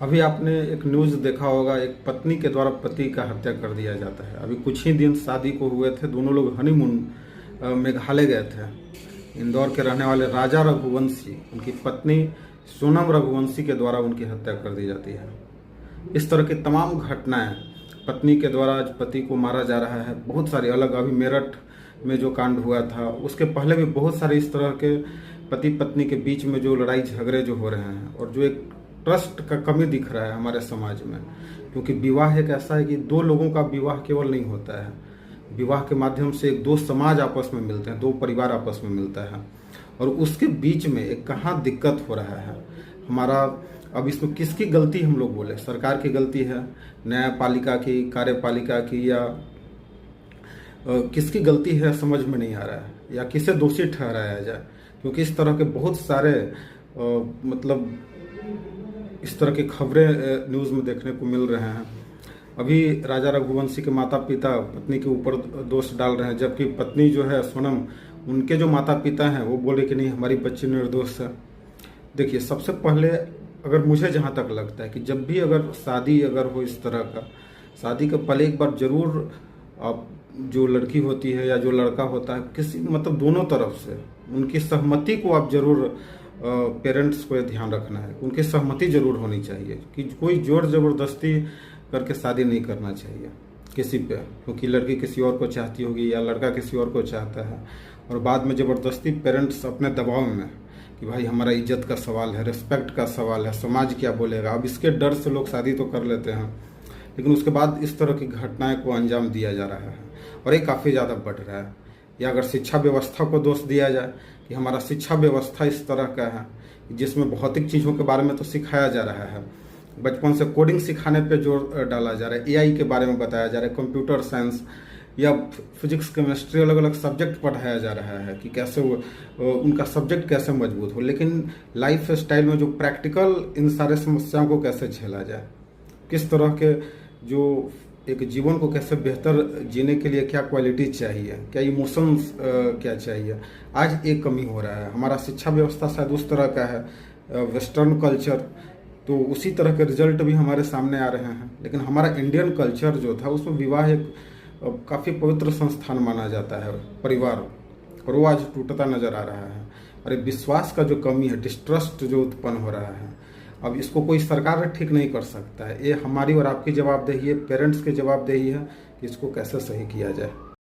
अभी आपने एक न्यूज़ देखा होगा, एक पत्नी के द्वारा पति का हत्या कर दिया जाता है। अभी कुछ ही दिन शादी को हुए थे, दोनों लोग हनीमून मेघालय गए थे। इंदौर के रहने वाले राजा रघुवंशी, उनकी पत्नी सोनम रघुवंशी के द्वारा उनकी हत्या कर दी जाती है। इस तरह की तमाम घटनाएं, पत्नी के द्वारा आज पति को मारा जा रहा है, बहुत सारी अलग, अभी मेरठ में जो कांड हुआ था, उसके पहले भी बहुत सारे इस तरह के पति पत्नी के बीच में जो लड़ाई झगड़े जो हो रहे हैं, और जो एक ट्रस्ट का कमी दिख रहा है हमारे समाज में। क्योंकि विवाह एक ऐसा है कि दो लोगों का विवाह केवल नहीं होता है, विवाह के माध्यम से एक दो समाज आपस में मिलते हैं, दो परिवार आपस में मिलता है, और उसके बीच में एक कहाँ दिक्कत हो रहा है हमारा। अब इसमें किसकी गलती हम लोग बोले, सरकार की गलती है, न्यायपालिका की, कार्यपालिका की, या किसकी गलती है समझ में नहीं आ रहा है, या किसे दोषी ठहराया जाए। क्योंकि इस तरह के बहुत सारे मतलब इस तरह की खबरें न्यूज़ में देखने को मिल रहे हैं। अभी राजा रघुवंशी के माता पिता पत्नी के ऊपर दोष डाल रहे हैं, जबकि पत्नी जो है सोनम, उनके जो माता पिता हैं वो बोले कि नहीं, हमारी बच्ची निर्दोष है। देखिए, सबसे पहले अगर मुझे जहाँ तक लगता है कि जब भी अगर शादी अगर हो इस तरह का, शादी के पहले एक बार जरूर आप, जो लड़की होती है या जो लड़का होता है, किसी मतलब दोनों तरफ से उनकी सहमति को आप जरूर, पेरेंट्स को ध्यान रखना है, उनकी सहमति जरूर होनी चाहिए कि कोई जोर जबरदस्ती करके शादी नहीं करना चाहिए किसी पे, क्योंकि लड़की किसी और को चाहती होगी या लड़का किसी और को चाहता है, और बाद में जबरदस्ती पेरेंट्स अपने दबाव में कि भाई हमारा इज्जत का सवाल है, रिस्पेक्ट का सवाल है, समाज क्या बोलेगा, अब इसके डर से लोग शादी तो कर लेते हैं, लेकिन उसके बाद इस तरह की घटनाएं को अंजाम दिया जा रहा है, और ये काफ़ी ज़्यादा बढ़ रहा है। या अगर शिक्षा व्यवस्था को दोष दिया जाए कि हमारा शिक्षा व्यवस्था इस तरह का है जिसमें भौतिक चीज़ों के बारे में तो सिखाया जा रहा है, बचपन से कोडिंग सिखाने पे जोर डाला जा रहा है, एआई के बारे में बताया जा रहा है, कंप्यूटर साइंस या फिजिक्स केमिस्ट्री, अलग अलग सब्जेक्ट पढ़ाया जा रहा है कि कैसे वो उनका सब्जेक्ट कैसे मजबूत हो, लेकिन लाइफ स्टाइल में जो प्रैक्टिकल इन सारे समस्याओं को कैसे झेला जाए, किस तरह के जो एक जीवन को कैसे बेहतर जीने के लिए क्या क्वालिटी चाहिए, क्या इमोशंस क्या चाहिए, आज एक कमी हो रहा है। हमारा शिक्षा व्यवस्था शायद उस तरह का है, वेस्टर्न कल्चर, तो उसी तरह के रिजल्ट भी हमारे सामने आ रहे हैं। लेकिन हमारा इंडियन कल्चर जो था उसमें विवाह एक काफ़ी पवित्र संस्थान माना जाता है, परिवार, और वो आज टूटता नजर आ रहा है। और एक विश्वास का जो कमी है, डिस्ट्रस्ट जो उत्पन्न हो रहा है, अब इसको कोई सरकार ठीक नहीं कर सकता है। ये हमारी और आपकी जवाबदेही है, पेरेंट्स की जवाबदेही है कि इसको कैसे सही किया जाए।